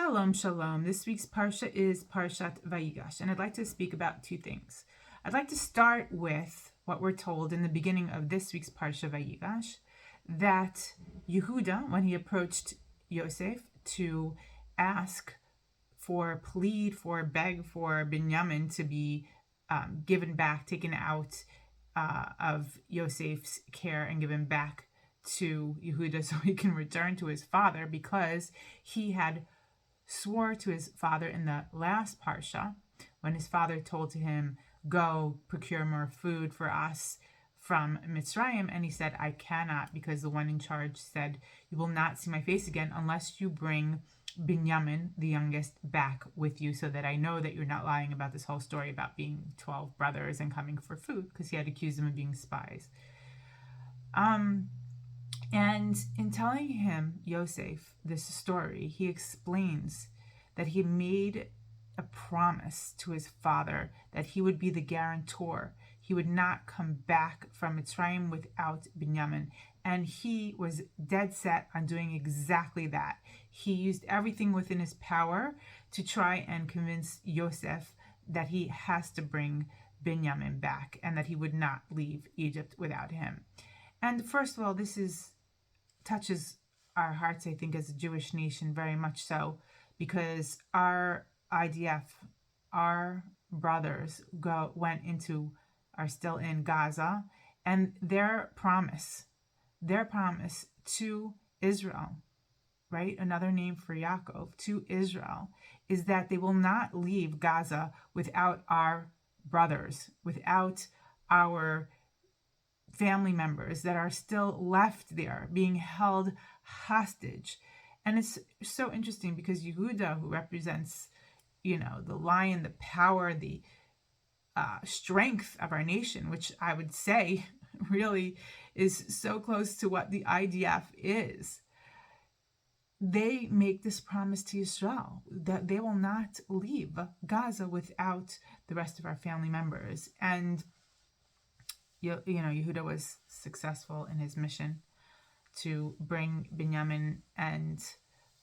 Shalom, shalom. This week's Parsha is Parshat Vayigash, and I'd like to speak about two things. I'd like to start with what we're told in the beginning of this week's Parsha Vayigash, that Yehuda, when he approached Yosef to beg for Bejamin to be given back, taken out of Yosef's care and given back to Yehuda so he can return to his father, because he had swore to his father in the last parsha, when his father told to him, go procure more food for us from Mitzrayim, and he said, I cannot, because the one in charge said, you will not see my face again unless you bring Bejamin, the youngest, back with you, so that I know that you're not lying about this whole story about being 12 brothers and coming for food, because he had accused them of being spies. And in telling him, Yosef, this story, he explains that he made a promise to his father that he would be the guarantor. He would not come back from Mitzrayim without Bejamin. And he was dead set on doing exactly that. He used everything within his power to try and convince Yosef that he has to bring Bejamin back and that he would not leave Egypt without him. And first of all, this touches our hearts, I think, as a Jewish nation very much so, because our IDF, our brothers are still in Gaza, and their promise to Israel, right? Another name for Yaakov, to Israel, is that they will not leave Gaza without our brothers, without our family members that are still left there being held hostage. And it's so interesting because Yehuda, who represents, the lion, the power, the strength of our nation, which I would say really is so close to what the IDF is, they make this promise to Israel that they will not leave Gaza without the rest of our family members. And Yehuda was successful in his mission to bring Bejamin and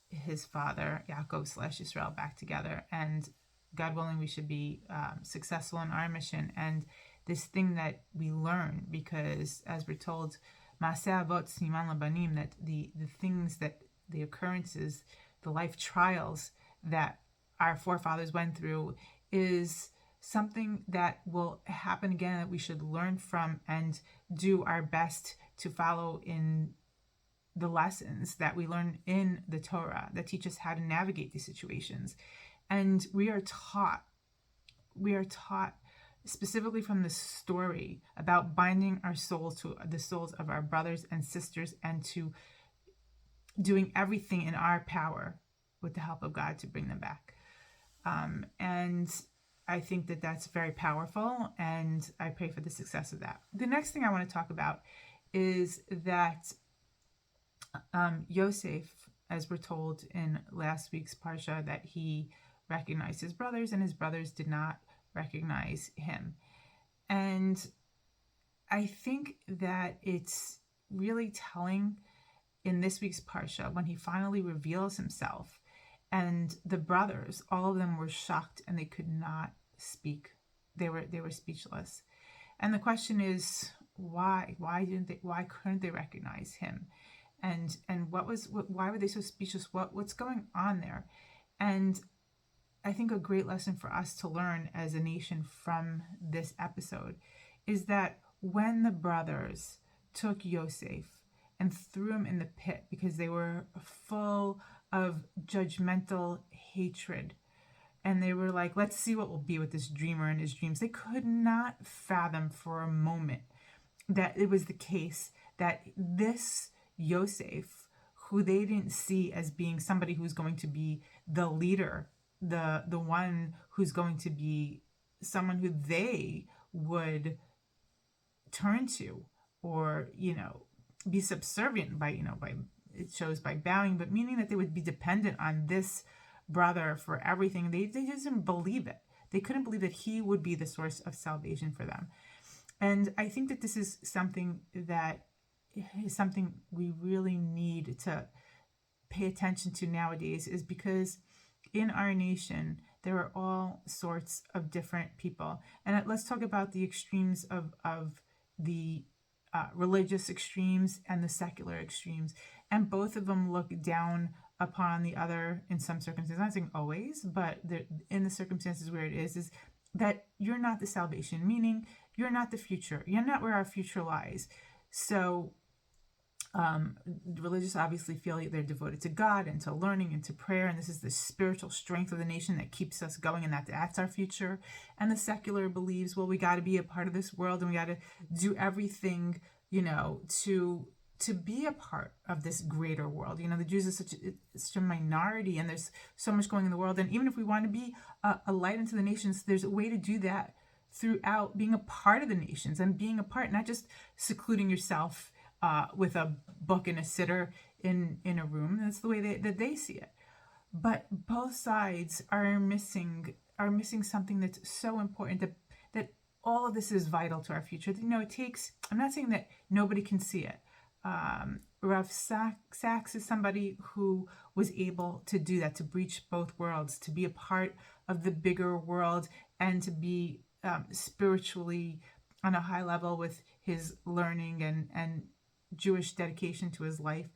his father, Yaakov / Israel, back together. And God willing, we should be successful in our mission. And this thing that we learn, because as we're told, Maaseh Avot Siman Labanim, that the things, that the occurrences, the life trials that our forefathers went through is something that will happen again, that we should learn from and do our best to follow in the lessons that we learn in the Torah that teach us how to navigate these situations. And we are taught specifically from the story about binding our souls to the souls of our brothers and sisters, and to doing everything in our power with the help of God to bring them back. And I think that that's very powerful, and I pray for the success of that. The next thing I want to talk about is that Yosef, as we're told in last week's Parsha, that he recognized his brothers and his brothers did not recognize him. And I think that it's really telling in this week's Parsha when he finally reveals himself, and the brothers, all of them were shocked and they could not speak. They were speechless. And the question is, why? Why couldn't they recognize him? And why were they so speechless? What's going on there? And I think a great lesson for us to learn as a nation from this episode is that when the brothers took Yosef and threw him in the pit because they were full of judgmental hatred, and they were like, let's see what will be with this dreamer and his dreams, they could not fathom for a moment that it was the case that this Yosef, who they didn't see as being somebody who's going to be the leader, the one who's going to be someone who they would turn to, or be subservient by it shows by bowing, but meaning that they would be dependent on this brother for everything. They just didn't believe it. They couldn't believe that he would be the source of salvation for them. And I think that this is something we really need to pay attention to nowadays, is because in our nation, there are all sorts of different people. And let's talk about the extremes of the religious extremes and the secular extremes. And both of them look down upon the other in some circumstances. I'm not saying always, but in the circumstances where it is that you're not the salvation, meaning you're not the future. You're not where our future lies. So the religious obviously feel they're devoted to God and to learning and to prayer, and this is the spiritual strength of the nation that keeps us going, and that's our future. And the secular believes, well, we got to be a part of this world, and we got to do everything, to be a part of this greater world. The Jews are such a minority, and there's so much going in the world. And even if we want to be a light into the nations, there's a way to do that throughout being a part of the nations and being a part, not just secluding yourself with a book and a sitter in a room. That's the way that they see it. But both sides are missing something that's so important, that all of this is vital to our future. It takes, I'm not saying that nobody can see it. Rav Sachs is somebody who was able to do that, to breach both worlds, to be a part of the bigger world, and to be spiritually on a high level with his learning and Jewish dedication to his life.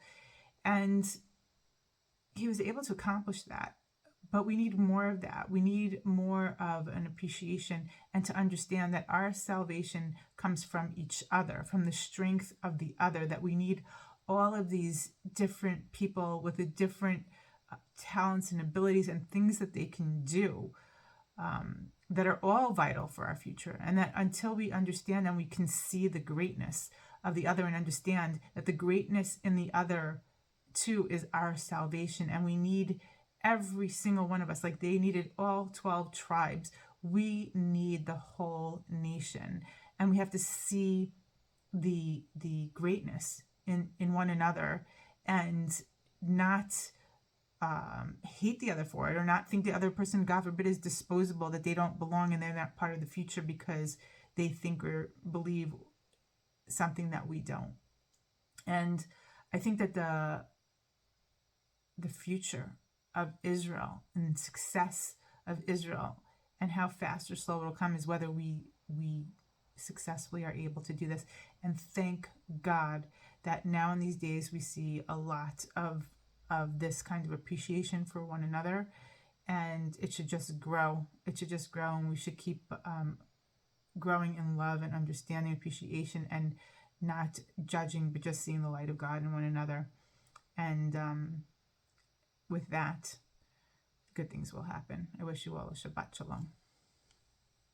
And he was able to accomplish that. But we need more of that. We need more of an appreciation and to understand that our salvation comes from each other, from the strength of the other, that we need all of these different people with the different talents and abilities and things that they can do that are all vital for our future. And that until we understand and we can see the greatness of the other and understand that the greatness in the other too is our salvation, and we need every single one of us, like they needed all 12 tribes. We need the whole nation, and we have to see the greatness in one another, and not hate the other for it, or not think the other person, God forbid, is disposable, that they don't belong and they're not part of the future because they think or believe something that we don't. And I think that the future of Israel and success of Israel, and how fast or slow it'll come, is whether we successfully are able to do this. And thank God that now in these days we see a lot of this kind of appreciation for one another, and it should just grow. It should just grow, and we should keep growing in love and understanding, appreciation, and not judging, but just seeing the light of God in one another. And with that, good things will happen. I wish you all a Shabbat Shalom.